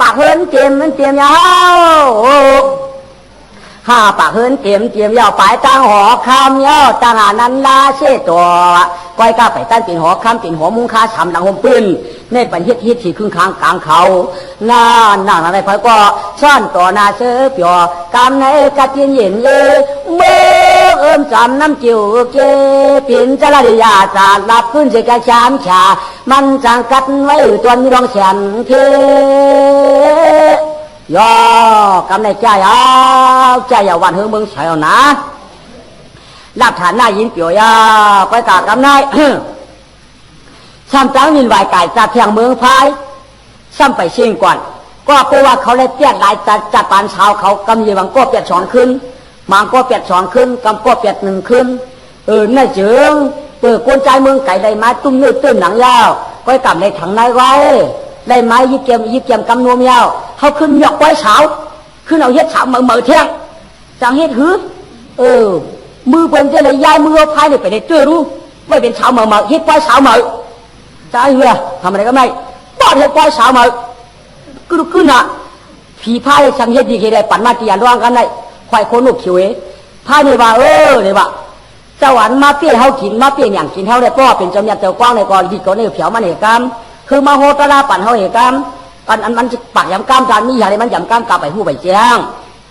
ปากเฮินเตรียมมันเตรียมยาวห้าปากเฮินเตรียมยาวปลายตั้งหอคำยาวตั้งหานันลาเช่ตัวก้อยก้าไปตั้งเป็นหอคำเป็นหอมุงคาฉ่ำดังหมปืนในปัญญฮิตที่ครึ่งค้างกลางเขาหน้าอะไรพายก็ซ่อนต่อนาเสือเปียวกำในกะทินเย็นเลยเมื่อจำน้ำจิ๋วเกปิ่นจระยาจาดลับขึ้นเจกะชามชามันจังกัดไว้ตัวมีรองแสนเทย่อกำในใจเอาวันเฮือมึงใส่เอานะหลักฐานหน้ายินเปียวยาไปกากำนายซ้ำจังมินวายไก่จัดเทียงเมืองพายซ้ำไปชิงก่อนก็เพราะว่าเขาเลยเตี้ยหลายจัดปานเช้าเขากำยีบังก็เปียดช้อนขึ้นมังก็เปียดช้อนขึ้นกำก็เปียดหนึ่งขึ้นน่าเจืองเปิดกวนใจเมืองไก่ได้ไม้ตุ้มนื้อตื้นหนังยาวก็กำในถังนายไว้ได้ไม้ยิบเกมกำนวมยาวเขาขึ้นยกไว้เช้าขึ้นเอาเฮ็ดเช้าเหม่อเที่ยงจังเฮ็ดหือมือเป็นจะเลยย้ายมือพายเนี่ยไปได้เจอรู้ไม่เป็นเช้าเหม่อเฮ็ดไว้เช้าเหม่อใจเหือทำอะไรก็ไม่ป้อนเฮ็ดไว้เช้าเหม่อขึ้นอ่ะผีพายจังเฮ็ดดีแค่ได้ปั่นมาตีอันร่างกันได้ควายโคนุกเขียวพายเนี่ยว่าเนี่ยว่าสวรรค์มาเปี้ยเฮากินมาเปี้ยอย่างกินเฮาได้ป้อเป็นจำยัดเจ้ากว้างในก่อนที่เขาเนี่ยเผียวมันเหตุกรรมคือมาโหตระปั่นเฮาเหตุกรรมอันมันปากยำกล้ามจานมีอะไรมันยำกล้ามกลับไปหู้ไปแจ้ง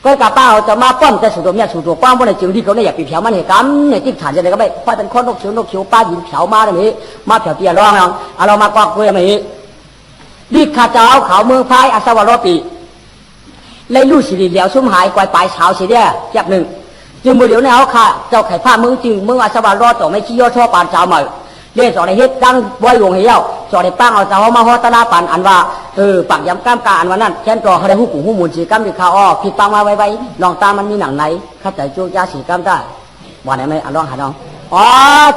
ก็กลับป้าจะมาป้อมจะสุดเนี่ยสุดตัวกว้างบนในจึงที่เขาเนี่ยอยากปีเผียวมันเหตุกรรมเนี่ยที่ฐานจะได้ก็ไม่ค่อยเป็นคนนกเขียวป้าหญิงเผียวมาแบบนี้มาเผียวเตี้ยร้องเรามากวักเวมาอีกดิข้าเจ้าเขาเมืองพายอาสวรปีเลยลู่สิริเหลียวซุ้มหายกวายปลายเช้าสิเดียแยบหนึ่งจึงมือเดี๋ยวในเขาค่ะเจ้าไข่ผ้ามือจึงมืออาสวรต่อไม่ชี้ย่อช่อปานเช้าเหมือเรียกจอดในเฮ็ดดังไว้วงเหี้ยวจอดในป้างเอาเจ้ามาฮอตนาปันอันว่าปากยำก้ามกาอันวันนั้นแค่นตัวเขาได้หูกูหูมูลสีก้ามดีข้าวอ้อผิดปังมาไว้ลองตามันมีหนังไหนข้าใจจูจ้าสีก้ามได้วันไหนไม่อันร้องหาน้อง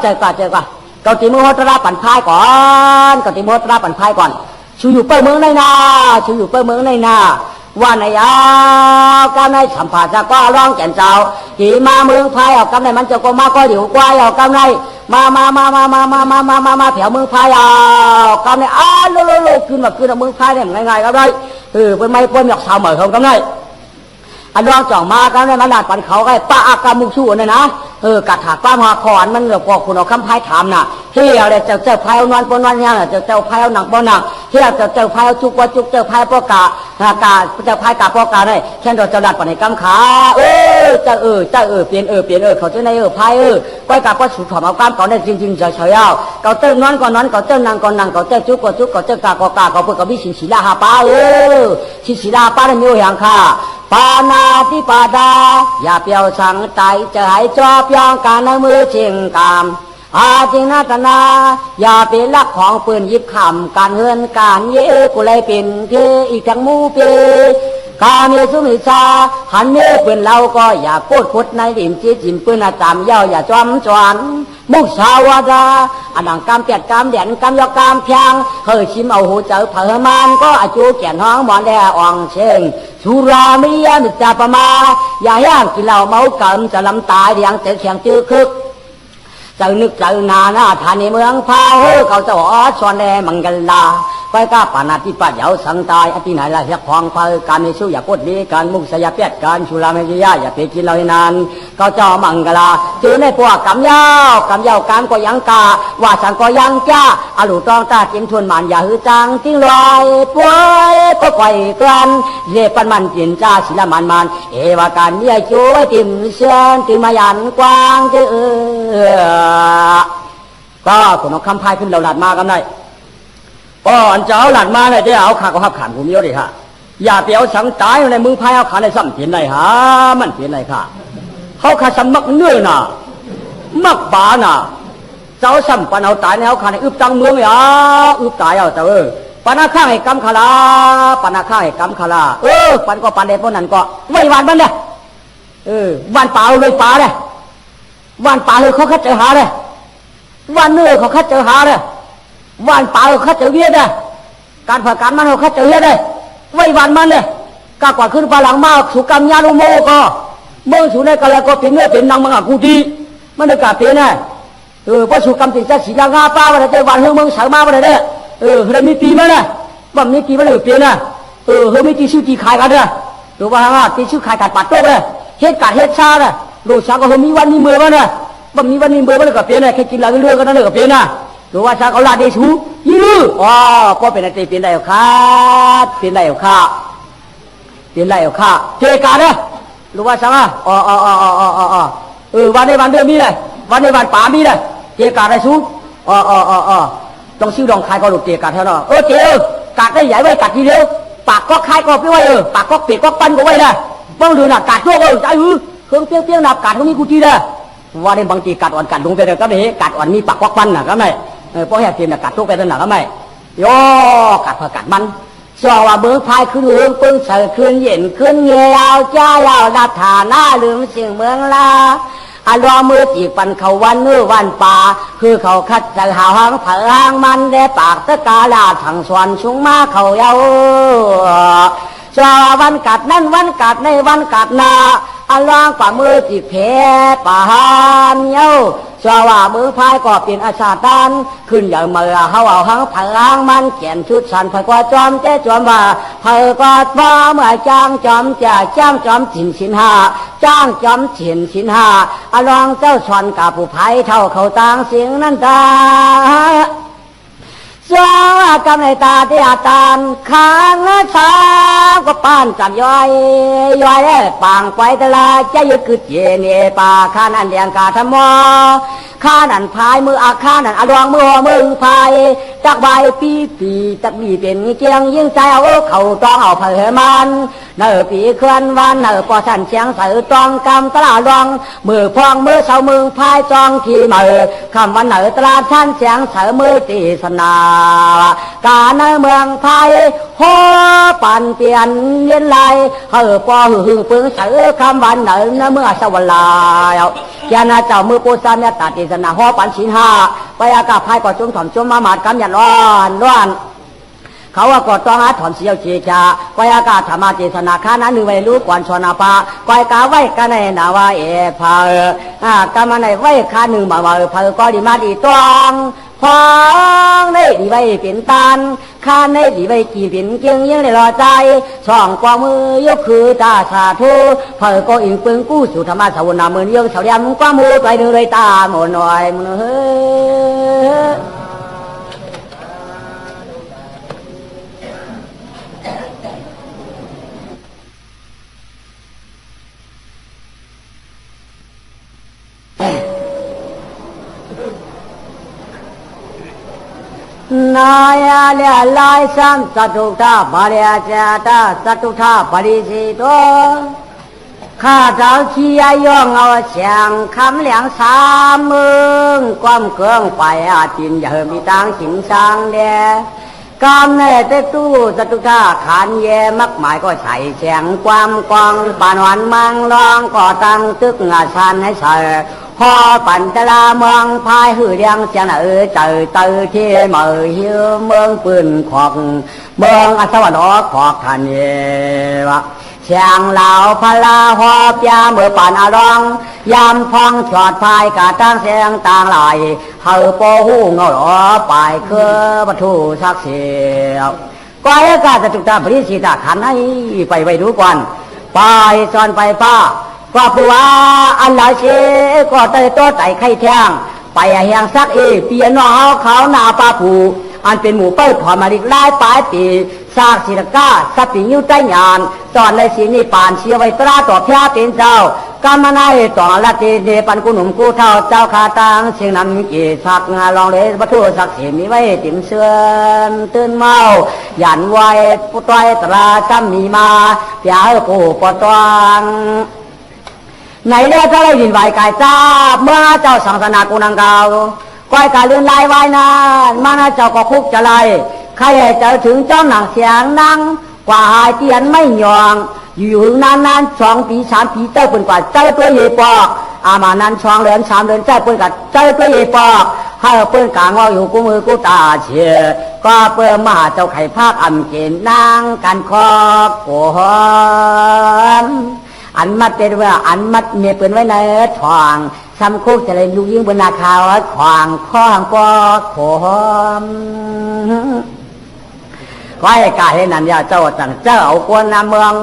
เจอก่อนเกาตีมือฮอตนาปันพายก่อนเกาตีมือฮอตนาปันพายก่อนชูอยู่เปิ้ลเมืองในนาว่าในกำในสัมผัสจะก็ร้องแก่นเจ้าขี่มาเมืองพายเอากำในมันจะก็มาก็เดี๋ยวกวายเอากำในมาแถวเมืองพายเอากำในโลขึ้นมาขึ้นเมืองพายเนี่ยง่ายๆก็ได้เป็นไม่เป็นหยอกสาวเหมือนเขากำในอันร้องจ่องมากำในมันหลาดปันเขาไอ้ป้าอากามุกชูเนี่ยนะกัดถากป้ามาขอนมันพอคุณเอาคำพายถามน่ะเฮียเลยเจ้าพายเอานอนปนวันเนี่ยเจ้าพายเอาหนักบ่หนักเฮียเจ้าพายเอาจุกว่าจุกเจ้าพายปอกาเจ้าพายกาปอกาได้แค่เราจะดัดปันในกำขาเจ้าเปลี่ยนเขาจะในพายก้อยกาก็สุดถอมเอากำเขาได้จริงเฉยเอาเขาเจ้านอนก่อนนอนเขาเจ้านางก่อนนางเขาเจ้าจุกก่อนจุกเขาเจ้ากากเขาเพื่อเขาพิชิตศีลาหาป้าชิศีลาป้าได้มีอย่างค่ะปานาติปาดาอย่าเปียวสังใจจะให้จอบยองการมือเชียงกามอาจิงนาตนาอย่าเป็นลักของปืนยิบคำการเฮือนการเยกุเลยเป็นเทอีกทั้งมูเปกาเมสุมิชาหันเมื่อปืนเราก็อย่าพูดพุดในดิ่มจีจิมปืนอาจามเย้าอย่าจอมจวนมุสาวาดาอันดังกามเปียดกามเดียนกามยอกามเพียงเฮ้ยชิมเอาหูเจอเผอมันก็อาจูแก่นห้องหมอนแดอ่องเชิงสุรามิยามิจาปมาอย่าย่างกินเหล้าเมาเกิมจะลำตายเดียงเสียงจื้อคึกเจ้านึกเจ้านาหน้าฐานในเมืองพาเขาจะอ๋อชวนแดมังกลาไปก้าปานาติปัญญาสังตายอธิไหนละเรียกของเขาการในสู้อย่าพูดดีการมุสยาเปียดการชุลาเมจิยาอย่าไปกินเรานานเขาเจ้ามังกลาเจอในพวกกำยาวการก็ยังกาว่าสังก็ยังจ้าอลุตองตากินทวนมันอย่าหือจังทิ้งลอยป่วยก็ปล่อยกลันเรียปันมันกินจ้าศิลมันเอวาการเนี่ยช่วยติมเชิญติมายันกว้างเจอก็คุณเอาคำพายขึ้นเราหลัดมากันได้อันเจ้าหลัดมาเนี่ยจะเอาขาก็หับขันผมเยอะดิค่ะอย่าเปียวสังตายในมือพายเอาขาในซ้ำเตียนเลยฮะมันเตียนเลยค่ะเขาขาซ้ำมักเนื้อน่ะมักบาน่ะเจ้าซ้ำปันเอาตายในเอาขาในอึบตังเมืองอ่ะอึบตายเอาเจ้าปันอาข้างให้กำขลาปันอาข้างให้กำขลาปันก็ปันเด็ดพวกนั้นก็ไม่หวานมันเนี่ยหวานป่าเลยป่าเลยหวานป่าเลยเขาคัดเจอหาเลยหวานเนื้อเขาคัดเจอหาเลยวันป่าเขาเจอเวียดเลยการผ่าการมันเขาเจอเวียดเลยไว้วันมันเลยกากว่าขึ้นปลาหลังมาสุกรรมญาลุโมก็เมื่อสุในกาลก็เป็นเนื้อเป็นนางมังกูดีมันได้กาเป็นไงเพราะสุกรรมติดจะสีลางาป้าวันเดียววันเฮืองเมืองสาวมาวันเดียวเรามีตีมั้ยนะบ่มีตีมันเลยเปลี่ยนนะ เฮ้ยไม่ตีชื่อตีขายกันเลยดูว่าฮะตีชื่อขายกันปัดโต๊ะเลยเฮ็ดการเฮ็ดชาเลยดูชาก็มีวันมีเมื่อวะเนี่ยบ่มีวันมีเมื่อวะเลยกับเปียเนี่ยแค่กินเหล้าเรื่องก็นั่นเลยกับเปียนะดูว่าชาเขาลาเดชูยื้ออ๋อก็เป็นอะไรเป็นได้เอาค่ะเป็นได้เอาค่ะเป็นได้เอาค่ะเจการเนี่ยดูว่าชาอ๋อวันในวันเดือนมีเลยวันในวันป่ามีเลยเจการได้ชูอ๋อต้องซื้อดองขายก็หลุดเจการเท่านั้นเจกัดได้ใหญ่ไว้กัดทีเดียวปากก็คายก็ไปไว้ปากก็เปียกก็ปั้นก็ไว้ได้บ้องดูน่ะกัดทั่วใจเครื่องเปี้ยงๆน่ะกัดก็มีกูทีได้ว่าในบางทีกัดอ่อนกัดลงไปเลยก็ไม่กัดอ่อนมีปากก็ปั้นน่ะก็ไม่เพราะแห่เทียนน่ะกัดทั่วไปนั่นน่ะก็ไม่ย่อกัดพอกัดมันชอว่าเบื้องพายขึ้นเรื่องปึ้งเสือขึ้นเย็นขึ้นเงียวจ้าเล่าดับฐานะลืมสิ่งเมืองลาอันรอมือจีบปันเขาวันเนื้อวันป่าคือเขาคัดจะหาหางเผาหางมันได้ปากตะกาลาถังสวนชุงมาเขาเยาชอวันกัดนั่นวันกัดในวันกัดนาอันล่างป่ามือจีบแพ้ป่าหานเยาชอว่ามือพายก็เป็นอาชาตันขึ้นอย่างเมื่อเขาเอาหางเผาหางมันเขียนชุดสันเผากว่าจอมเจ้จอมว่าเผากว่าฟ้าเมื่อจ้างจอมจะจ้างจอมฉินฉินหาจ้างจอมฉินฉินหาอลองเจ้าชวนกับผู้ภัยเท่าเขาต่างเสียงนั้นตาสว่ากำในตาที่อาตานข้างช้าก็ป้านจับย้อยปางไว้ตลาจะยึดคือเจเนป่าข้านันเลียงกาธมอข้านันพายมืออาข้านันอดวงมือพายจักใบปีจักมีเป็นเกียงยิ่งใจเอาเขาต้องเอาเผยมันเนอปีเคลื่อนวันเนอปอสันเชียงใส่ตองกำตลาดองมือพองมือเสามือพายจองขี่มือคำวันเนอตลาดชันเชียงใส่มือตีสนากาในเมืองไทยหัวปั่นเปลี่ยนเลียนลายปอหึงปึงใส่คำวันเนอเมื่อสวรรค์ยานาเจ้ามือปูซาเนตาติสนาหัวปั่นชินหาไปอากาศพายก่อจุ่มถ่อมจุ่มมาหมาดกำยันร้อนเขาว่าก่อต้องถอนเสียวเชียชาก้อยอากาศธรรมะเจตนาข้านั้นหนึ่งไว้รู้ก่อนชนาปาก้อยกาไว้กันในนาวาพากามาในไว้ข้าหนึ่งมาเพอก็ดีมาดีตองพองได้ดีไว้เป็นตันข้าได้ดีไว้กี่เป็นเกียงยังได้รอใจช่องกว่ามือยกคือตาสาธุเพอก็อิงปึงกู้สู่ธรรมะสาวนาเมืองยังเสาเดียมกว่ามือไปหนึ่งเลยตาหมดหน่อยมือเฮ้นายเลียลายซ้ำสัตุธาบาลีเจตาสัตุธาบาลีสิโตข้าเจ้าขี้ย่องเอาเสียงคำเหลียงสามมึงความเกืองไปอาจินอย่ามีตังสิงสังเดกำในเตตู้สัตุธาขันเยมักหมายก็ใส่เสียงความกองปานวันมังรองก็ตั้งตึกงาชันให้ใส่พอปั่นตะลาเมืองพายหือเดียงเสียงเจอที่เมือหิวเมืองปืนขอกเมืองอัศวรขอกทันเยวะเสียงเหล่าพลาหอบยาเมื่อปั่นอารองยามพองฉอดพายกาตั้งเสียงต่างไหลเฮาโปหูเงาหล่อปลายคือวัตถุศักดิ์สิทธิ์ก้อยกาจะจุดตาบริสิตาขันให้ไปไว้ดูก่อนไปซอนไปป้าก็ผู้ว่าอันหลายเชก็เตยโตใจไข่แท่งไปแหงซักเปียนอเขาหน้าปลาผูอันเป็นหมูเปิ้ลถอนมาดิกไล่ปลายปีซากศิลก้าสัติยิ้วใจหยานตอนในสีนิปานเชียไว้ตราต่อพระเป็นเจ้ากำมาในต่อละเตเดปันกุหนุ่มกูเท่าเจ้าคาตังเสียงนั้นเกีสักงาลองเลยวัตถุศักดิ์สิทธิ์มีไว้ติ่มเสื่อมตื่นเมาหยันไว้ปุตอยตราจำมีมาเปียปูปตวังไหนเรียกเท่าไรยินไหวกายจ้าเมื่อเจ้าสังสนากุนังเกาก้อยกาเลื่อนลายไว้นานมาเจ้าก็คุกจะไล่ใครเจอถึงเจ้าหนังเสียงนั่งกว่าหายเตียนไม่ยองอยู่นาน2 ปี 3 ปีเจ้าเป็นกว่าเจ้าตัวเย่ปอกอามานั้น2 เดือน 3 เดือนเจ้าเป็นกว่าเจ้าตัวเย่ปอกให้เปิ้นกางออยู่กูมือกูตาเชียก็เปิ้นมาเจ้าไข่ภาคอำเกณฑ์นางกันคอกโกหนอันมัดเป็นว่าอันมัดเมียเปิ้นไว้ในทองซ้ำคุกจะเลยลูกยิงบนนาคาวขวางข้องปอโขม ก้อยกาเห็นนั่นยาเจ้าจังเจ้าเอากวนน้ำเมือง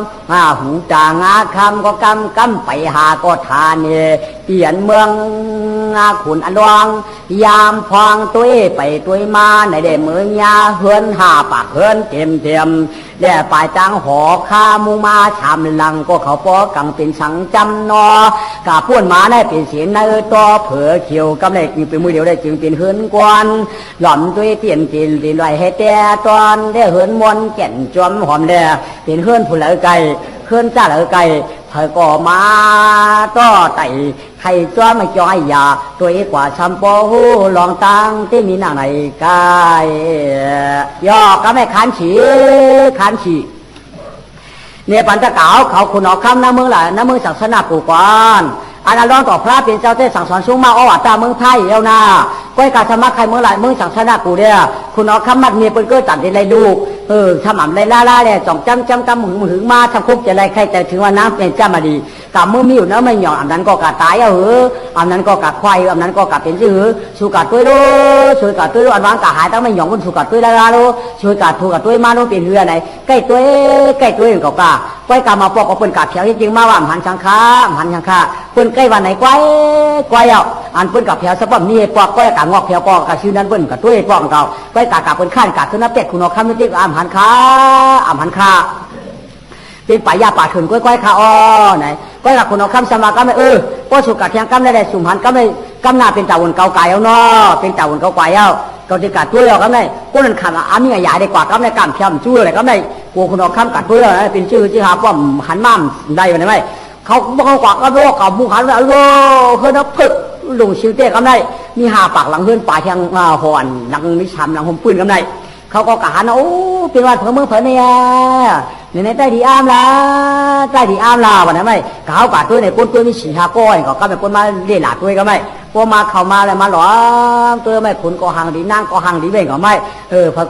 หูจางาคำก็กำไปหาก็ทานเนี่ยเปลี่ยนเมืองขุนอันดวงยามพองตัวไปตัวมาในเดมือยาเฮือนหาปากเฮือนเทียมเดี๋ยปลายจังหอข้ามูมาชามลังก็เขาปอกังเป็นสังจำนอกาพูนมาได้เป็นเสียนในตัวเผือเขียวกำเนิดเป็นมือเดียวได้จึงเป็นเฮือนกวนหล่อมตัวเตียนลอยให้แต่ตอนได้เฮือนมวนแก่นจอมหอมเดียเป็นเฮือนผู้เหลือไก่เฮือนจ้าเหลือไก่เธอก็มาต่อไต่ใครจ้าไม่จ้อยยาตัวกว่าชัมโปหูลองตังที่มีหนังไหนกายย่อก็ไม่ขันฉีเนี่ยปัญจเก่าเขาคุณออกคำน้ำมือหล่ะน้ำมือศาสนาปู่ก่อนอันนั้นร้องต่อพระเป็นเจ้าเต้สั่งสอนสูงมาอ้อตาเมืองไทยเอวนาก้อยกาสมัครใครเมื่อไหร่มึงสั่งชนะกูเนี่ยคุณออกคำมัดเมียเปิ้ลก็ตัดในไรดูทำอ่ำไรล่าเนี่ยจ่องจำกำหึงมาทำคุกจะไรใครแต่ถึงว่าน้ำเป็นเจ้ามาดีกับมือมีอยู่นะไม่หย่อนอันนั้นก็กะตายอันนั้นก็กะควายอันนั้นก็กะเป็นชื่อสูกัดตัวดูช่วยกัดตัวดูอันวางกะหายต้องไม่หย่อนบนสูกัดตัวละดูช่วยกัดถูกกัดตัวมาดูเป็นเรือไหนใกล้ตัวอย่างก็กะก้อยกามาปอกกับเปิ้ลกัดเพียงจริงมาว่าหันชังคาเปิ้ลใกล้วันไหนก้อยเอาอันเปิ้ลกับเพียงสะบัดมีปอกก้อยกางอกเพียปอกกับชื่อนั้นเปิ้ลกับตัวปอกเก่าก้อยกาเปิ้ลข้านกัดตัวนับเป็ดคุณเอาคำนี้ที่หันคาเป็นป่ายาป่าขืนก้อยขาอ้อไหนก้อยกับคุณเอาคำสมาก็ไม่ก็สุกัดเพียงกำได้สุ่มหันก็ไม่กำหน้าเป็นจ่าวนเก่าไก่เอาเนาะเป็นจ่าวนเก่าไก่เอาก็จะกัดตัวเราก็ไม่ก็นั่นขันอามีใหญ่ได้กว่าก็ไม่กำเพียมชื่ออะไรก็ไม่กลัวคุณเอาคำกัดตัวเราเป็นชื่อที่หาป้อมหันมั่มได้ไหมไม่เขากว่าก็รู้กับบุหันแล้วเพื่อนพึกลงชิวเต้ก็ได้มีหาปากหลังเพื่อนป่าเชียงหอนหลังนิชามหลังหมปืนก็ได้เขาก็กะหันโอ้เป็นวันเผื่อเมื่อเผื่อเนี่ยในใต้ดีอ้ามละวันนั้นไม่เขากัดตัวในก้นตัวมีฉี่หาก้อยก็เป็นก้นมาเลี้ยหลาตัวก็ไม่พอมาเข้ามาแล้วมาหลอมตัวไม่ขุนก็หังดีนั่งก็หังดีเบ่งก็ไม่พอ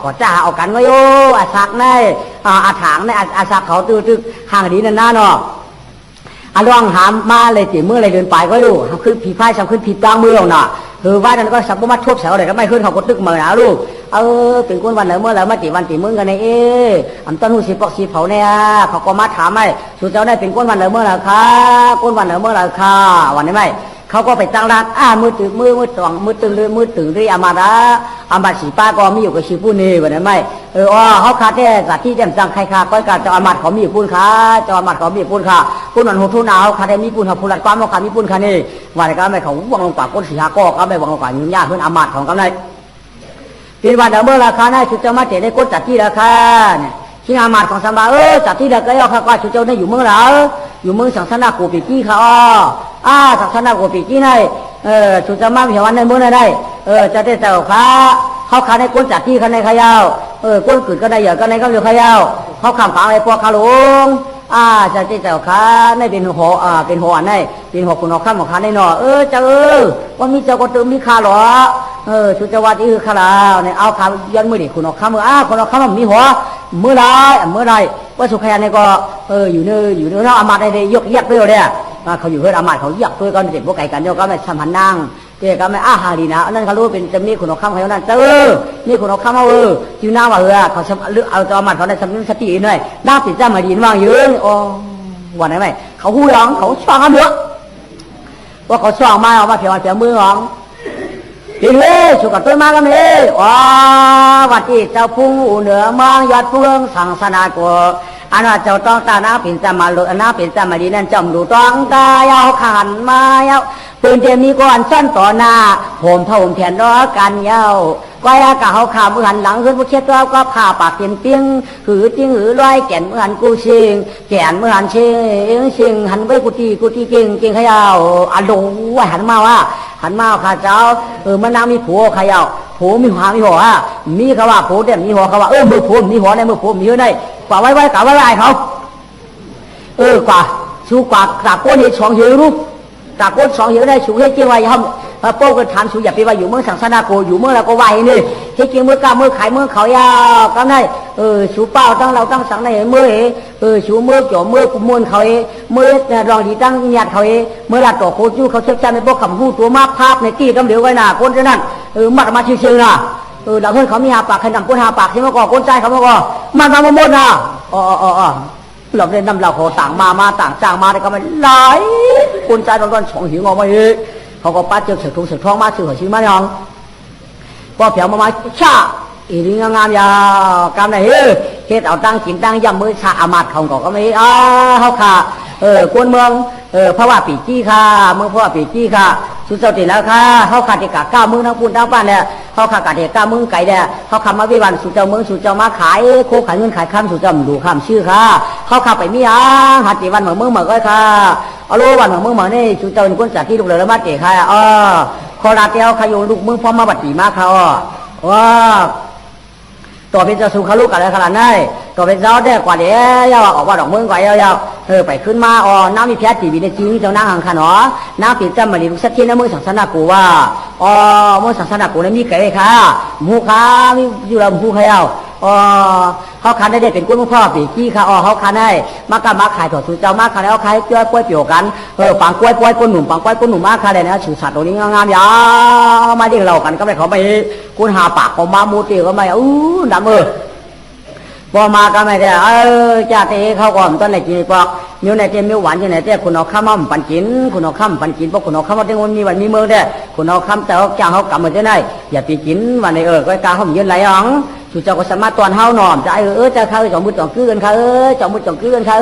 ก็จ้าเอากันไว้โอ้อาศักในอาถางในอาศักเขาตื้อหังดีนั่นน่าเนาะลองหามมาเลยตีมืออะไรเดินไปก็ดูขึ้นผีไฟซ้ำขึ้นผีกลางมือเราเนาะว่านั้นก็สับปะมัดทบแถวอะไรก็ไม่ขึ้นเขาก็ตึกเหมือนนะลูกเป็นคนวันไหนเมื่อไหร่มาตีวันตีมึงกันในอันต้นหูสีปอกสีเผาเนี่ยเขาก็มาถามไม่สุดเจ้าได้เป็นคนวันไหนเมื่อไหร่ค่ะคนวันไหนเมื่อไหร่ค่ะวันนี้ไม่เขาก็ไปตั้งร้านมือตึงที่อามาสีป้าก็มีอยู่กับชีผู้นี้วันนี้ไม่เขาคาแต่สัตว์ที่แจ่มจังใครค่ะก้อยกาเจ้าอามาเขามีอยู่ปุ่นค่ะเจ้าอามาเขามีอยู่ปุ่นค่ะปุ่นวันหัวทุ่นเอาคาแต่มีปุ่นเขาพูดความเขาขามีปุ่นค่ะนี่วันนี้ก็ไม่เขาวางลงปากก้นสีหาก็ไม่วางลงปากยุ่งยากเพื่อนอามาของกันเลยเป็นวันเมื่อราคาได้ชุดเจ้ามาเตะได้ก้นจัดที่ราคาเนี่ยที่อามาของสัมบาจัดที่ราคาเอาค่ะก็ชุดเจ้าได้อยู่เมื่อไหร่อยู่เมืองสังสนากูปีกี้เขาสังสนากูปีกี้ได้ชุดจะมาเหี่ยววันในเมื่อไหร่ได้จะได้แต่เขาขาในก้นจัดที่ขาในขยาวก้นกึดก็ได้เหยื่อก็ในก็เรือขยาวเขาขำฝังไอ้พวกขาหลงจะได้แต่ในเป็นหัวเป็นหัวในเป็นหัวคุณเอาข้ามของขาในหนอจะว่ามีเจ้าก็เติมมีขาหรอชุดจะว่าที่ขาแล้วเนี่ยเอาขาย้อนมือดิคุณเอาข้ามคุณเอาข้ามมีหัวเมื่อไรว่าสุขยันเนี่ยก็อยู่เนื้ออามาได้ยกเยียบไปเลยเนี่ยเขาอยู่เพื่อนอามาเขาเยียบตัวก็เด็กพวกไก่กันเนี่ยก็ไม่สัมพันธ์นั่งเด็กก็ไม่หาดีนะนั่นเขารู้เป็นจะมีคุณเอาข้ามเขานั่นนี่คุณเอาข้ามจิ้วหน้าว่าเขาเอาตัวอามาเขาได้สติหน่อยน่าติดใจมาดีว่างเยอะวันไหนไหมเขาหูร้องเขาช่องกันเยอะว่าเขาช่องมาเอามาเพียวมือร้องทีนี้สุกัดตัวมากันเลยวัดที่เจ้าพุ่งเหนือเมืองยอดเฟืองสังสนาโกอันว่าเจ้าต้องตาหน้าเป็นจามาลุหน้าเป็นจามาดีนั่นจำดูต้องตายาวขันมาเย้าปืนเทียมมีก้อนสั้นต่อหน้าผมเท่าผมแทนล้อกันเย้าก้อยกะเขาขามือหันหลังขึ้นผู้เชี่ยวตัวก็ผ่าปากเตียงเตียงหือจิ้งหือลอยแก่นมือหันกูชิงแก่นมือหันชิงหันไว้กูตีเก่งขยาวดูว่าหันมาข้าเจ้ามันนางมีผัวขยาวผัวมีหัวมีเขาว่าผัวเด่นมีหัวเขาว่ามือผัวมีหัวในมือผัวมีเยอะในกว่าไว้กะไว้เขากว่าชูกว่าจากก้นเหตุสองเหตุรู้จากก้นสองเหตุได้ชูให้เกี่ยวไว้ย่ำโป้ก็ถามชูอย่าไปว่าอยู่เมืองสังสนาโกอยู่เมืองเราก็ไหวนี่ที่จริงเมื่อกล้าเมื่อขายเมื่อเขายาวก็ได้ชูเป้าตั้งเราตั้งสังในเมื่อชูเมื่อจ่อเมื่อกุมลเขาเมื่อรองดีตั้งหยาดเขาเมื่อหลัดต่อโคจูเขาเชื่อใจในพวกคำพูดตัวมาภาพในกี้กำเหลียวไว้หน้าคนฉะนั้นมัดมาเชื่อนะ หลังเพื่อนเขามีหาปากใครนำก้นหาปากใช่ไหมก่อก้นใจเขาบอกว่ามันมาหมดนะเราได้นำเราเขาต่างมาต่างจ้างมาได้ก็ไม่หลายก้นใจร้อนๆฉองหิวงอมาอีกเขาก็ป้าเจอเสือทุ่งเสือท้องมาเสือหัวชิ้นมาอย่างพอเผียวมาชาอีนี่งามยากำไหนเฮ็ดเอาตั้งกินตั้งยำมือชาอามัดของก็ไม่เขาค่ะกวนเมืองเพราะว่าปีจี้ค่ะเมืองเพราะว่าปีจี้ค่ะสุดเจ้าติแล้วค่ะเขาขาดเด็กก้ามึงทั้งปูนทั้งบ้านเนี่ยเขาขาดเด็กก้ามึงไก่เนี่ยเขาคำมาวิวันสุดเจ้าเมืองสุดเจ้ามาขายโคขายเงินขายคำสุดเจ้าดูคำชื่อค่ะเขาขับไปมีหัดตีวันเหมือนเมืองเหมือนก็ค่ะเอาลูกวันเหมือนเมืองเหมือนนี่สุดเจ้าเป็นคนจากที่ลูกเลยแล้วมาเตะค่ะคอราเตียวขยโยลูกเมืองพร้อมมาบัดตีมากค่ะว่าตัวเป็นเจ้าสุขาลูกกันเลยขนาดนั้นตัวเป็นเจ้าได้กว่าเดี๋ยวออกว่าดอกเมืองกว่าเยอะไปขึ้นมาน้ำมีแพ้ตีบีในจีนเจ้านั่งห่างขนอน้ำปีจำมาดิลูกสักทีนะเมืองศาสนากูว่าเมืองศาสนากูนั้นมีไก่ค่ะหมูค้ามีอยู่ลำพูเขาเขาคันได้เป็นกุ้งพ่อปีกี้ค่ะเขาคันได้มากมาขายถั่วสุเจ้ามากขายแล้วขายกล้วยกล้วยเปี่ยวกันฝังกล้วยกล้วยก้นหนุ่มฝังกล้วยก้นหนุ่มมากค่ะเลยนะชื่อสัตว์ตัวนี้งามยาวมาเรียกเรากันก็ไม่เขาไปกุ้งหาปากของมามูตีก็ไม่ดำพอมาก็ไม่ได้จ่าเตะเขาก่อนตอนไหนกินปอกมิ้วในเจ้ามิ้วหวานยังไงเจ้าคุณเอาข้ามปั่นกินคุณเอาข้ามปั่นกินเพราะคุณเอาข้ามว่าที่มันมีวันมีเมืองเด้คุณเอาข้ามแต่เขาจ้างเขากลับมาจะได้อย่าไปกินวันนี้ก็กล้าเขายืนไหลอ๋องสุเจ้าก็สามารถตอนเฮาหน่อมจะจะเข้าจอมมือจอมกื้อกันค่ะจอมมือจอมกื้อกันค่ะ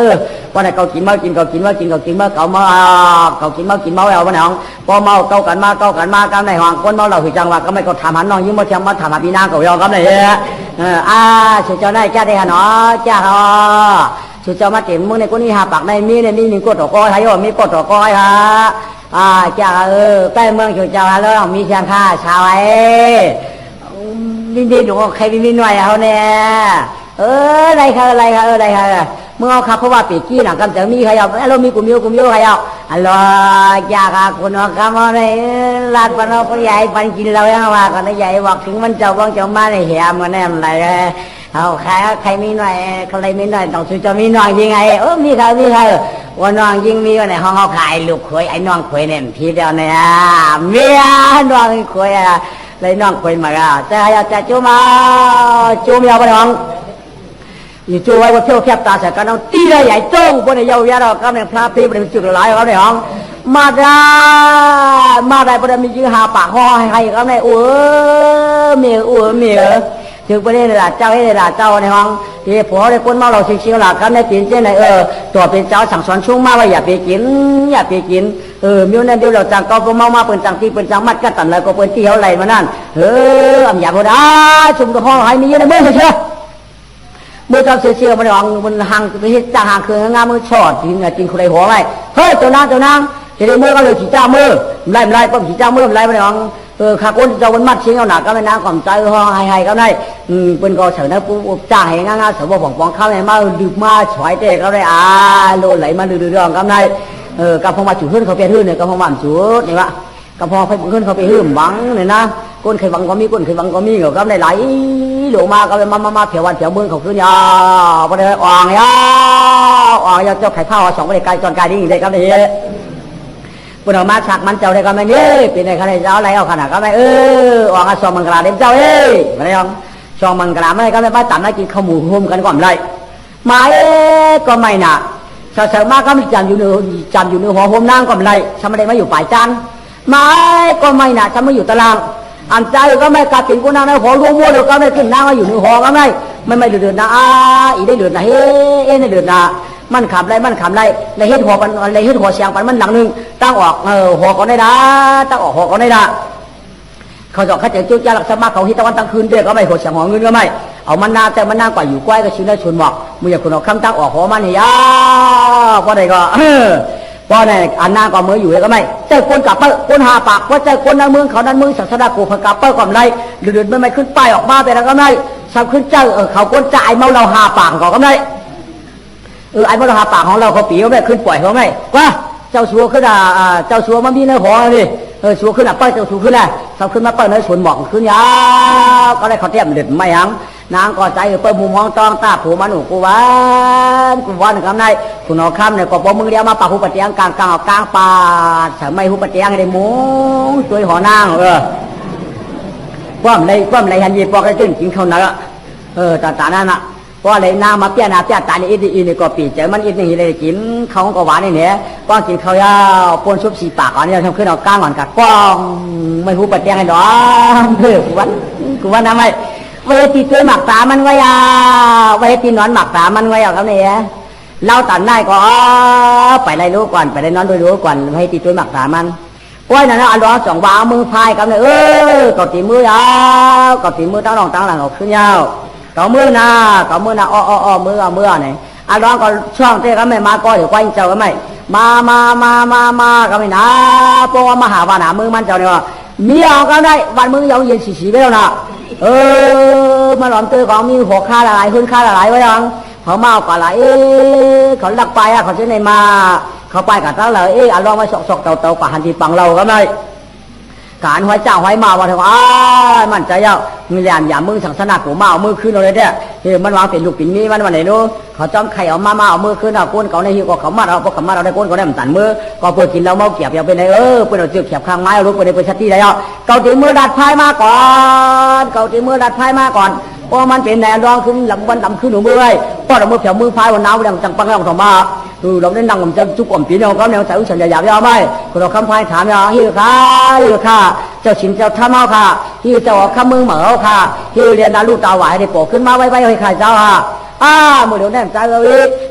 วันไหนเขากินเมากินเขากินเมากินเขากินเมาเขาเมาเขากินเมากินเมาเอาวันไหนอ๋องพอเมาเก้ากันมากันในห้องคนเมาเราหือจังหวะก็ไม่ก็ถามหันน้องยิ้มมาเทียมมาถามหาพี่นางเขายอมกันเลยสุเจ้าได้จ้าได้ค่ะเนาะจ้าค่ะสุเจ้ามาเต็มมึงในคนนี้หาปากในมีในมีกดตอกก้อยให้มีกดตอกก้อยค่ะจ้าใกล้เมืองสุเจ้าแล้วมีเชียงค่าชาวไอ้ดินหนูใครมีหน่วยเขาเนี่ยอะไรค่ะเมื่อเขาเพราะว่าปีกี้หนังกำจังมีใครเอาเรามีกลุ่มโยใครเอาอยากคนออกคำอะไรลาดปนเอาใหญ่ปันกินเราอย่างว่ากันใหญ่บอกถึงมันเจ้าบ้องเจ้ามาในเหี่ยมันแน่อะไรเอาใครมีหน่วยใครมีหน่วยต้องช่วยจะมีหน่วยยังไงมีใครว่าน้องยิงมีว่าในห้องเขาขายลูกขวยไอ้น้องขวยเนี่ยพี่เดียวเนี่ยเมียน้องขวยเลยน้องขวยมาจะจูมาจูเมียบ้านอยู่จูไว้ว่าเที่ยวแคบตาเสกันน้องตีได้ใหญ่โจ้งบนในเยาว์ยาเราก็ในพระพี่เป็นจุดหลายเขาในห้องมาได้ประเดี๋ยวมียื้อหาปากห้อให้เขาในเมียถึงประเด็นละเจ้าให้ละเจ้าในห้องที่ผัวในคนเมาเราชิวๆหลักกันในปีนเจ้าในตัวเป็นเจ้าสั่งสอนชุ่มมาว่าอย่าไปกินมิวนั่นเดี๋ยวเราจังก็เมาเป็นจังที่เป็นจังมัดกันตันเลยก็เป็นที่เขาไหลมานั่นอย่าพอได้ชุ่มกับห้องให้มีเยอะในเมื่อเชื่อเมื่อเราเชื่อมันห่างมันห่างไปที่จ้างห่างคืนงามมือชอดกินคนใดหัวไว้เฮ้ยเจ้านางทีนี้เมื่อก็เลยขี่จ้ามือไล่ปั๊มขี่จ้ามือไล่มันห่างข้าคนเจ้าวันมัดชิ้นเอาหนักก็ไม่น้ำก่อมใจห้องให้ก็ได้เป็นกอเสือนะปุ๊บจ้าให้งานเสือบอกปองข้าวให้มาดื่มมาฉอยเตะก็ได้โลไหลมาดื้อๆก็ได้กับพงมาจุดขึ้นเขาไปหื้อเนี่ยกับพงมาจุดนี่วะกับพงไปขึ้นเขาไปหื้อบังเนี่ยนะก้นเคยบังก็มีก็ได้ไหลหลวงมาก็ไปมาเผียววันเผียวเมืองเขาขึ้นยาไปเลยอ่างยาเจ้าไข่ข้าว2ไปเลยไกลจนไกลดิ้งเลยก็ได้ปุ่นออกมาฉากมันเจ้าได้ก็ไม่เนี่ยเป็นในขณะเจ้าอะไรเอาขนาดก็ไม่ออกมาซองมังกรเด็กเจ้าไม่ได้ยังซองมังกรไม่ก็ไม่ป้าต่ำได้กินข้าวหมูห่มกันก่อนเลยไม้ก็ไม่น่ะเสือมากก็มีจำอยู่ในหัวห่มนั่งก่อนเลยทำไมได้มาอยู่ปลายจานไม้ก็ไม่น่ะทำไมอยู่ตารางอันใจก็ไม่กลับถึงกูนั่งในหัวล้วงๆเลยก็ไม่ขึ้นนั่งมาอยู่ในหัวก็ไม่เดือดนะอีได้เดือดนะได้เดือดนะมันขำไรเลยเฮ็ดหัวมันเลยเฮ็ดหัวเสียงปันมันหลังนึงตั้งออกหัวก็ได้นะตั้งออกหัวก็ได้นะเขาจะเขาจะจุดยาหลักสมาเขาฮิตตะวันตั้งคืนเดียวก็ไม่หัวเสียงหัวเงินก็ไม่เอามันนาแต่มันนากว่าอยู่ใกล้ก็ชิ้นได้ชนหมอกมึงอย่าคุณเอาคำตั้งออกหัวมันเนี่ยพอได้ก็พอได้อันนาก็มืออยู่เลยก็ไม่เจ้าคนกับเปิ้ลคนหาปากว่าเจ้าคนนั้นเมืองเขานั้นเมืองศาสนากูพกับเปิ้ลก่อนไรเดือดไม่ขึ้นป้ายออกมาไปแล้วก็ไม่สับขึ้นเจ้าเขาคนจ่ายเมาเราหาปากก็ไม่ไอ้พวกเราหาปากของเราเขาปีเขาไม่ขึ้นปล่อยเขาไม่ว่าเจ้าชัวขึ้นเจ้าชัวมันมีเนื้อหัวนี่ชัวขึ้นเปิ้ลเจ้าชัวขึ้นเขาขึ้นมาเปิ้ลเนื้อชนหมอกขึ้นยาวก็ได้เขาเทียมเด็ดไม่ยังนางก็ใจเปิ้ลมุมมองตองตาผูมันหนูกูวันคำในคุณเอาคำเนี่ยก็พอมึงเดียวมาปากหูปะเตียงกลางป่าเฉยไม่หูปะเตียงให้ได้มุ้งตัวหัวนาง ความไรหันยีปอกได้จนกินข้าวหนักต่างๆนั่นน่ะเพราะอะไรน้ำมาเปี้ยนาเปี้ยตานี่อีนี่ก็ปีเจอมันอีนี่เลยกินเขาก็หวานนี่เนี่ยก้อนกินข้าวยาวปนซุปสีปากก่อนเนี่ยทำขึ้นเอาก้างก่อนกับกล้องไม่หูปัดแจงให้ดอกกูว่าทำไมเวทีตัวหมักตามันไว้เวทีนอนหมักตามันไว้ครับเนี่ยเราตัดได้ก็ไปไล่รู้ก่อนไปไล่นอนดูรู้ก่อนเวทีตัวหมักตามันโอ้ยนั่นนะอันร้อนสองบามือพายกับเนี่ยกอดตีมือยาวกอดตีมือตั้งรองตั้งหลังออกขึ้นยาวก็มือนะมือnàyอันร้อนก็ช่องเต้ก็ไม่มาก็เดี๋ยวquayเจ้าก็ไม่มาก็ไม่นะพวกมาหาว่าหนามือมันเจ้าเนี่ยมีเอาก็ได้วันมือยังเย็นสีไปแล้วนะมาหลอมเตอของมีหัวค่าอะไรขึ้นค่าอะไรไว้ยังเขาเมาก่อนละเขาลักไปเขาจะไหนมาเขาไปกับตั้งเลยอันร้อนมาสอกเต่ากับหันที่ปังเราก็ไม่การหอยเจ้าหอยมาว่าเถอะมันใจเย้ามีแหลมอย่ามือสั่งสนัดผมมาเอามือขึ้นเอาเลยเนี่ยมันวางเป็นลูกปิ่นมีมันวันไหนรู้เขาจ้องไข่เอามาเอามือขึ้นเอาก้นเขาในหิวก็เขามาเอาพวกเขามาเอาได้ก้นเขาได้มันตันมือก็เปิดกินเราเมาเกียบอย่าไปไหนเปิดเอาเจือกเขียบข้างไม้เอาลูกไปในไปชัดที่ได้เย้าเกาตีมือดัดพายมาก่อนเพราะมันเป็นแนวรองขึ้นหลังวันดำขึ้นหนูมือไว้ป้อนเอามือเผียวมือพายวันน้ำวันจังปังเราถมาเราได้นั่งผมจะจุกอ่อมปีนเราเขาแนวใส่ฉันหยาบยาวไม่คนเราคำพายถามเราฮิวค่ะเจ้าชินเจ้าท่าเมาค่ะฮิวเจ้าข้ามือเหมือค่ะฮิวเรียนดาลูกตาไหวได้โผล่ขึ้นมาไว้ให้ใครเจ้าค่ะมือเดี๋ยวแน่ใจเลย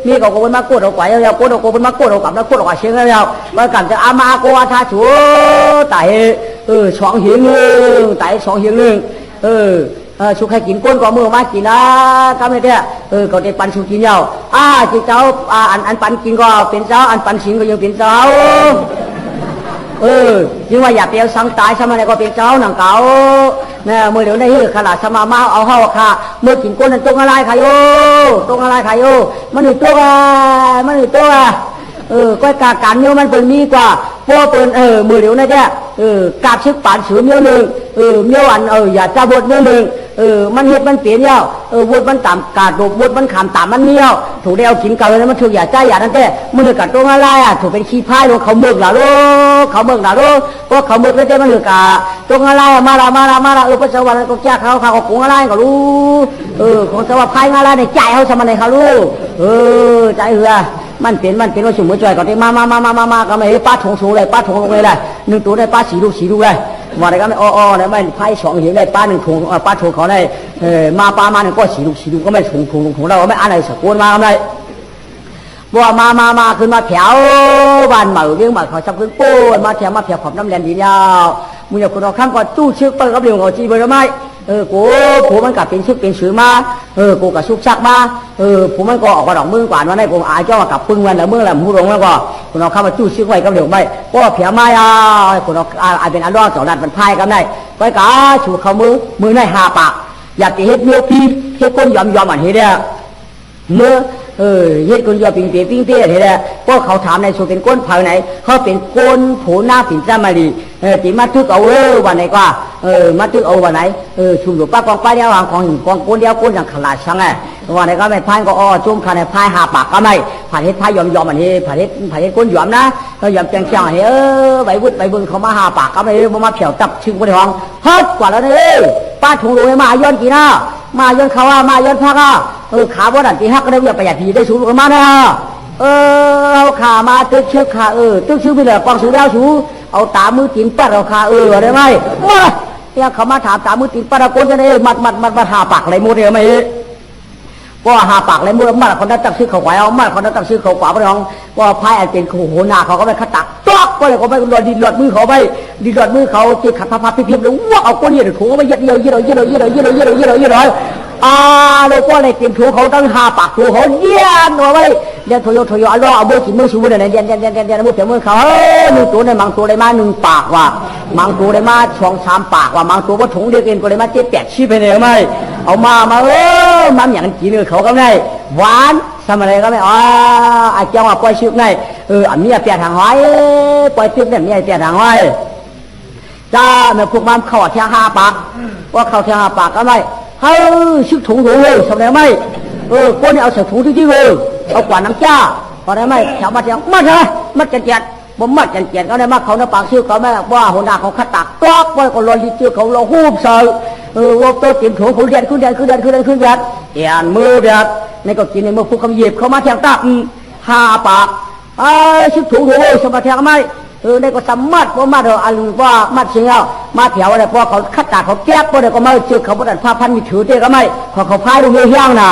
มีก็คนมาโกดเอาไว้เอาโกดเอาคนมาโกดเอากับแล้วโกดเอาเชียงแล้วมากันจะอามาโกวาทาชัวไต่สองหินหนึ่งไต่สองหินหนึ่งชุกให้กินก้นก็มือมากินนะทำไมเนี่ยก็ได้ปันชุกกินเยาจีเจ้าอันปันกินก็เป็นเจ้าอันปันชินก็ยังเป็นเจ้ายิ่งว่าอย่าเปรี้ยวสังตายสมัยก็เป็นเจ้าหนังเก่าเนี่ยเมื่อเดี๋ยวนี้ขนาดสมามาเอาเข้าค่ะเมื่อกินก้นนั้นตรงอะไรใครโย่ตรงอะไรใครโย่มันอยู่ตัวก็การเนี้ยมันเป็นมีกว่าพวกเป็นมือเดี๋ยวนี้เนี่ยกาบชึกป่านสือเมี้ยวหนึ่งเมี้ยวอันอย่าจะบดเมี้ยวหนึ่งมันเห็ดมันเปลี่ยนเย้าบดมันต่ำกาดดบดมันขามต่ำมันเมี้ยวถูกได้เอากินเก่าเลยมันถูกอย่าใจอย่านั่นแต่มือกัดตรงอะไรถูกเป็นขี้พายลงเขาเบิกหล่ะลูกเขาเบิกแล้วแต่มันเหลือกาตรงอะไรมาละพระสวรรค์ก็แก้เขาก็กุ้งอะไรก็รู้ของสวรรค์พายอะไรในใจเขาสมัยไหนเขารู้ใจเหือมันเป็นว่าสมมติใจก่อนที่มาก็ไม่ป้าถงสูงเลยป้าถงลงเลยหนึ่งตัวได้ป้าสีลูกเลยว่าอะไรก็ไม่เนี่ยไม่ไพ่สองเห็นได้ป้าหนึ่งถงป้าถงเขาได้มาป้ามาหนึ่งก็สีลูกก็ไม่ถงเราไม่อะไรสกุลมาก็ไม่บัวมาขึ้นมาแถวบ้านเหมาเรื่องเหมาเขาชับขึ้นปูนมาแถวขอบน้ำแดงดียาวมึงอยากคนเราข้ามก่อนตู้ชึกเปิดกับเรื่องของจีบเลยไม่กูมันกับเป็นชึกเป็นสือมากูกับซุกซักมาผมมันก็ออกกระดองมือกว่าวันนี้ผมอายเจ้ากับปึ้งวันแล้วเมื่อไหร่ผู้หลงแล้วก็คนเราข้ามมาตู้ชึกไว้กับเรื่องไม่เพราะเผียไม่คนเราอาจเป็นอันรอดสองนัดมันพายกันได้ไปกาชูเขามือในหาปากอยากจะเฮ็ดเนื้อปีเฮ็ดก้นยอมอันนี้เนี่ยเนื้อเฮ็ดคนเดียวปิ้งเตี้ยเท่านั้นพวกเขาถามในส่วนเป็นก้นเผาไหนเขาเป็นก้นผูหน้าปิ่นจามารีตีมาทึกเอาวันไหนกว่ามาทึกเอาวันไหนชุมหลวงป้ากองป้าเดียวของหินกองก้นเดียวก้นอย่างขลาดช่างวันไหนก็ไม่พายก็จุ่มขันในพายหาปากก็ไม่ผ่านเฮ็ดพายยอมอันนี้ผ่านเฮ็ดก้นยอมนะยอมจังอันนี้ใบบุญเขามาหาปากก็ไม่มาเผียวตับชึงบนห้องฮอดกว่าแล้วนี่ป้าถูกลงมาย้อนกี่หน้ามาย้อนเขามาย้อนพักขาบ่ดันตีฮักก็ได้ประหยัดดีได้สูงมานะเอาขามาตึกเชือกขาตึกชื่อไปเลยกองสูดาวสูเอาตามือตีนปัดเอาขาได้ไหมเนี่ยเขามาถามตามือตีนปัดเอาก้นจะได้มัดหาปากอะไรมุดเลยไหมก็หาปากอะไรมุดมัดคนนั้นตั้งชื่อเขาไหวเอามัดคนนั้นตั้งชื่อเขาขวาไปน้องก็พายเป็นโหหน้าเขาก็ไปขัดตักตอกก็เลยเขาไปหลอดมือเขาไปดิหลอดมือเขาจีขัดพับพิบแล้วว่าเอาก้นเหยียดถุงไปเยี่ยวเลยก็เลยเตรียมถุงเขาตั้งหาปากถุงเขาเยี่ยนเอาไว้เดี๋ยวถอยรอเอาเบอร์กินมือสูบเนี่ยเย็นมือเสียมือเขาหนึ่งตัวในมังตัวได้มาหนึ่งปากว่ะมังตัวได้มา2-3 ปากว่ะมังตัวว่าถุงเดียวกันก็ได้มา7-8ชิ้นไปเลยไหมเอามามันอย่างกินเขาก็ได้หวานทำอะไรก็ไม่อาเจ้าว่าปล่อยชึกไงอันนี้เปียทางห้อยปล่อยชึกเนี่ยเปียทางห้อยจ้าแม่พวกมันเข้าเที่ย5 ปากว่าเข้าเที่ย5 ปากก็ไม่ชึกถุงเลยทำอะไรไม่คนนี้เอาใส่ถุงที่เลยเอากว่าน้ำจ้าพอได้ไหมแถวมาเลยมัดเจ็ดผมมัดเจ็ดเขาได้มาเขาในปากชื่อเขาแม่ว่าหัวหน้าเขาขัดตักกรอกว่าก็รอที่ชื่อเขาเราหูบเสือ วบโตเต็มโถเขาเรียนขึ้นเอียนมือเบียดในก็กินในมือผู้คำเหยียบเขามาแทงตาหาปากชิบถูโหสมาแทงไม่ในก็สมัดว่ามาเถอะอันว่ามัดเชียวมาแถวอะไรพอเขาขัดตาเขาแก๊บพอเดี๋ยวก็มาเจอเขาบดผ้าพันมีถือเด็กก็ไม่เขาพายดูเหี้ยงนะ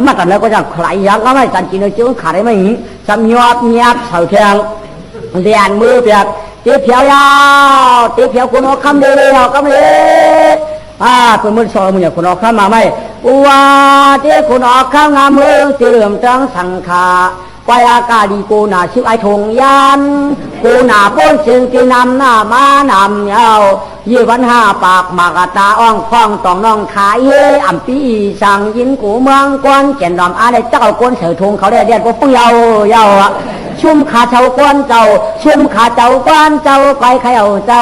มากันแล้วก็จะใครยังก็ไม่การกินเลยเจ้าขาได้ไม่หิจำยอดเงียบเฉาแทงเรียนมือเปียกตีเพียวยาวตีเพียวคุณเอาคำเดียวก็ไม่เป็นมือสองมืออย่างคุณเอาคำมาไหมว่าที่คุณเอาคำงามมือเสื่อมจังสังขาไปอากาดีกูหน้าชิบไอทงยันกูหน้าพ้นสิ่งที่นำหน้ามานำยาวยี่วันห้าปากหมากตาอ่องฟองตองน้องขายอ่ำปีสั่งยินกูเมืองกวนเจนดอมอะไรเจ้ากวนเสือทงเขาได้เรียนกูฟุ้งยาวชุ่มขาเจ้ากวนเจ้าชุ่มขาเจ้ากวนเจ้าไปใครเอาเจ้า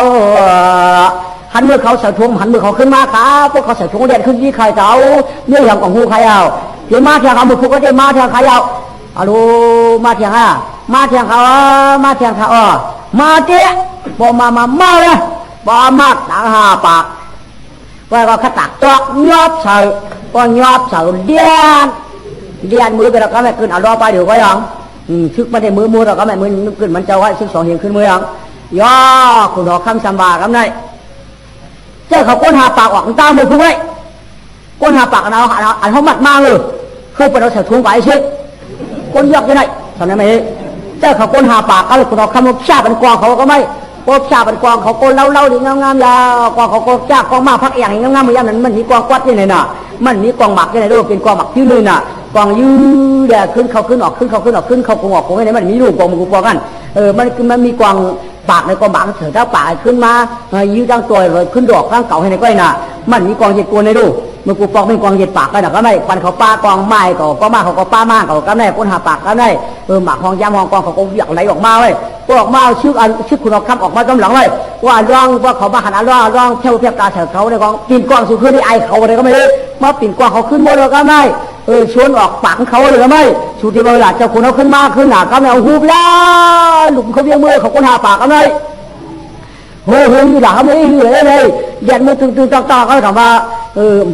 หันมือเขาเสือทงหันมือเขาขึ้นมาขาพวกเขาเสือทงเรียนขึ้นยี่ใครเจ้าเรื่องอย่างของหูใครเอาเดี๋ยวมาเที่ยงเขามือคุกก็ได้มาเที่ยงใครเอาฮัลโหลมาเที่ยงมาเที่ยงเขามาเที่ยงเขามาเจ๊บ่มาเลยบ่มากต่างหาปากว่าก็ขตักตัวยอบเสือก็ยอบเสือเดียนมือไปแล้วก็ไม่ขึ้นเอาล้อไปเดี๋ยวก็ยังชึกไม่ได้มือเราก็ไม่มือขึ้นมันจะว่าชึกสองเห็นขึ้นมือยังย่อคุณหอกคำสบายครับนายเจ้าเขาก้นหาปากออกตามือพุ่งไว้ก้นหาปากเราอันเขาหมัดมากเลยคือเป็นเราเสือทุ่งไปชิก้นยอกยังไงตอนนั้นไม่เจ้าเขาก้นหาปากก็เลยคุณหอกคำชาเป็นกองเขาก็ไม่โคบชาเป็นกองเขาโกนเล่าดีงามๆยาวกองเขาโกจ้ากองมาพักอย่างงามๆเหมือนนั้นมันมีกองกวัดยังไงน่ะมันมีกองหมักยังไงด้วยเป็นกองหมักยืดน่ะกองยืดเดี๋ยวขึ้นเขาขึ้นออกขึ้นเขาขึ้นออกขึ้นเขากองออกกองยังไงมันมีลูกกองมือกองกันมันมีกองปากในกองหมักเสือเท้าปากขึ้นมายืดตั้งตัวเลยขึ้นดอกตั้งเก่าให้ในก้อยน่ะมันมีกองเจ็ดกวนในดูมือกูปอกเป็นกองเจ็ดปากกันน่ะก็ไม่ปันเขาป้ากองไม้ก็มาเขาก็ป้ามากเขาก็ได้ก้นหาปากก็ได้หมักห้องยามห้องกองเขาก็อยากไหลออกมาเว้ยออกมาชื่อคุณเอาคำออกมาจำหลังเลยว่าร่องว่าเขามาหันร่องเที่ยวกาเสือเขาในกองปีนกองสูงขึ้นในไอเขาอะไรก็ไม่ได้มาปีนกองเขาขึ้นบนเราก็ไม่ชวนออกปังเขาเลยก็ไม่ชูที่เวลาเจ้าคุณเอาขึ้นมาขึ้นหนาก็ไม่เอาหูบแล้วหลุมเขาเบี้ยมือเขาก้นหาปากก็ไม่โหอยู่หลังเขาไม่ได้เลยเย็นมือตึงต่อเขาถามว่า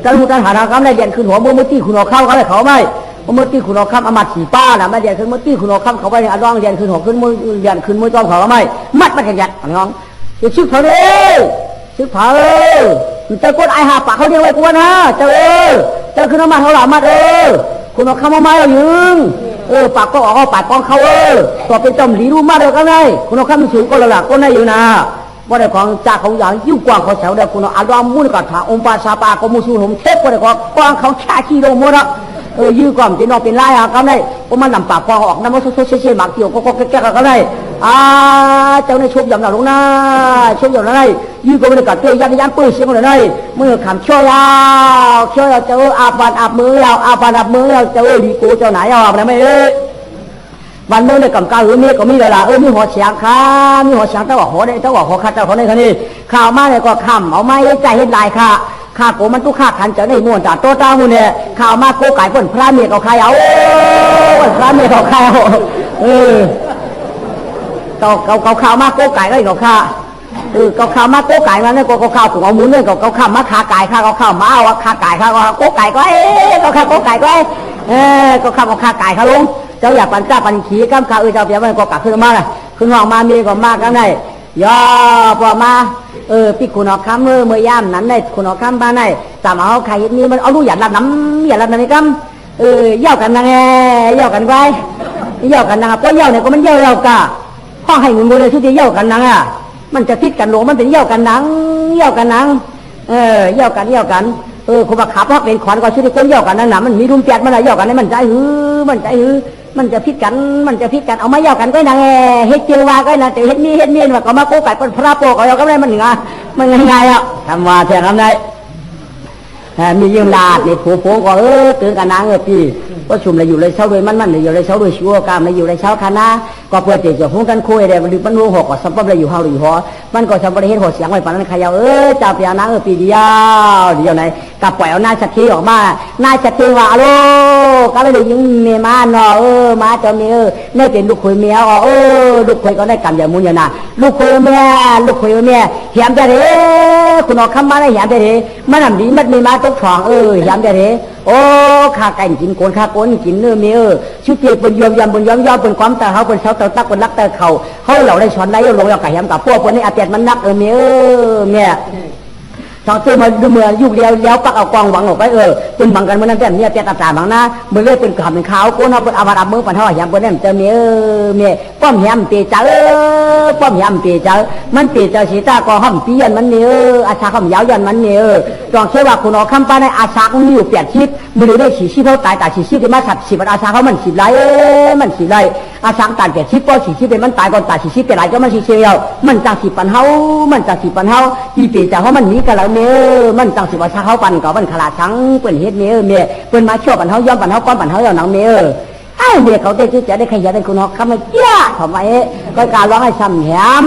จะรู้การหาทางเขาได้เย็นขึ้นหัวมือตีคุณเอาเข้าเขาเลยเขาไม่เมื่อตีคุณเอาคำอมัดสีป้าน่ะมาเดียนขึ้นเมื่อตีคุณเอาคำเขาไปเนี่ยร้องเดียนขึ้นหัวขึ้นมือเดียนขึ้นมือจอมเขาไม่มัดมาแข่งยัดน้องชื่อเผาเลยชื่อเผาเจ้าก้นไอหาปากเขาเดียวไว้กูนะเจ้าเจ้าขึ้นมาเท่าไหร่มาคุณเอาคำมาไม่เอายืงปากก็ออกปากกองเขาตัวเป็นจอมหลีรู้มาเดียวกันไงคุณเอาคำมีสูงก็ระดับก็ได้อยู่นะว่าได้ของจากของอย่างยิ่งกว้างเขาแถวเดียวคุณเอาอารมณ์มุ่งกับถาองค์ปาชาปาก็มุสูผมเทพก็ได้ของกว้างเขาชาขี้ลงหมดละยื้อก่อนจะนอนเป็นไล่ก็ได้เพราะมันนำปากกองออกน้ำมันโซเชียลหมากเกี่ยวก็แก้ก็ได้เจ้าในชุบยำหนาลงหน้าชุบยำหน้ายื้อก็ไม่ได้กัดเตี้ยยันปื้อเสียงเลยเมื่อขำชั่วยาวเจ้าอาบานอาบมือยาวอาบานอาบมือยาวเจ้าดีกูเจ้าไหนอาบนะไม่วันเมื่อได้กำกับหรือเมียก็มีเลยล่ะมีหัวเสียงค่ะมีหัวเสียงเจ้าว่าหัวได้เจ้าว่าหัวขาดเจ้าเขาในคันนี้ข่าวมาเนี่ยก็คำเอาไม้ใจเห็นลายค่ะข้าโกมันตุข้าขันเจอในม้วนจ่าโตตามูเนี่ยข่าวมาโกไก่ฝนพระเมียเขาใครเอาพระเมียเขาใครเอาเขาข่าวมาโกไก่ก็อีกเขาข่าเขาข่าวมาโกไก่มาเนี่ยเขาข่าวถูกเอาหมุนเนี่ยเขาข่าวมาขาไก่ข้าเขาข่าวมาเอาขาไก่ข้าเขาโกไก่ก็เขาข่าวโกไก่ก็เขาข่าวขาไก่เขาลุงเจ้าอยากปั่นจ้าปั่นขี่ก้ามข้าเจ้าเปียมันก็กลับขึ้นมาเลยขึ้นห้องมามีก็มากกันได้ย่อพอมาพี่คุณออกคำเมื่อย่ามนั้นได้คุณออกคำบ้านได้สามเอาใครนี่มันเอาลูกหยาดน้ำนี่กัเย่ากันนะไงเย่ากันไว้เย่ากันนะครับก็เย่าเนี่ยก็มันเย่ากะพ่อให้เงินเลยชุดที่เย่ากันนังมันจะพิษกันหลงมันเป็นเย่ากันนังเย่ากันคุณมาขับเพราะเป็นขวัญก็ชุดที่คนเย่ากันนั่นน่ะมันมีรุมแจกมันอะไรเย่ากันนี่มันใจมันจะพิษกันเอามาเย่ากันก็นังเฮ็ดเจียวว่าก็นะแต่เฮ็ดมีว่าก็มาโกไก่เป็นพระโปก็เอาก็ได้มันง่ายอ่ะทำว่าแท้ทำได้มียืมลาดในผัวก็ตื่นกันนางพี่ก็ชุมเลยอยู่เลยเช้าด้วยมันเลยอยู่เลยเช้าด้วยชัวกามเลยอยู่เลยเช้าคณะก็เพื่อจะหุ้งกันคุยเลยมันรู้หกก็สัมปเลยอยู่เฮาอยู่หอมันก็สัมปเลยเฮ็ดหัวเสียงไว้ปานนั้นใครเอาจับยานางปีเดียวไหนกับปล่อยเอาหน้าชัดทีออกมาหน้าชัดทีว่าโล ก็เลยยิงเมียมาเนาะมาเจ้าเมียนี่เป็นลูกคุยเมียลูกคุยก็ได้กำยามุนยานาลูกคุยเมียเหี่ยมจะเด้คุณออกคำมาได้เหี่ยมจะเด้มันทำดีมันมีมาตกช่องเหี่ยมจะเด้โอ้ข้าไก่กินโกนข้าโกนกินเนื้อเมียชุดเจี๊ยบเป็นยอมเป็นความแต่เขาเป็นเสาเตาตักเป็นรักแต่เขาเหล่าได้ช้อนได้ลงเอาไก่เหี่ยมกับพวกคนนี้อาเตียนมันนักเมียสองตัวมาดูเมื่อยุคเลี้ยวปักเอากองหวังออกไปเป็นบังกันเมื่อนั้นแต่เนี่ยเปียกตาบังนะเมื่อเลือดเป็นขาวเป็นขาวโกนเอาเป็นอาบามือปันเท่าแหมบนนั้นเจอเมียป้อมแหมตีเจ้าป้อมแหมตีเจ้ามันตีเจ้าสีตาก็ห้อมปียันมันเมียอาชาห้อมยาวยันมันเมียจองเชื่อว่าคุณเอาคำป้าในอาชาของอยู่เปียกชิดมือได้ฉีดเขาตายแต่ฉีดที่มาสับฉีดอาชาเขามันฉีดไรอาชาตายเปียกชิดก็ฉีดเป็นมันตายก่อนตายฉีดเป็นไรก็มันฉีดเชียวมันจากฉีดปันเฮาที่ตีเจ้าเขามันหนีกันแล้วเมียมันจังสิว่าช้าเขาปั่นก็มันขลาดช้างเปิ้นเฮ็ดเมียเปิ้นมาชั่วปั่นเขาย้อมปั่นเขาก้อนปั่นเขาเอาหนังเมียไอ้เมียเขาได้ชื่อจะได้ขยันได้คุณฮอกคำไม่เจ้าทำไมก็การร้องให้ซ้ำแหม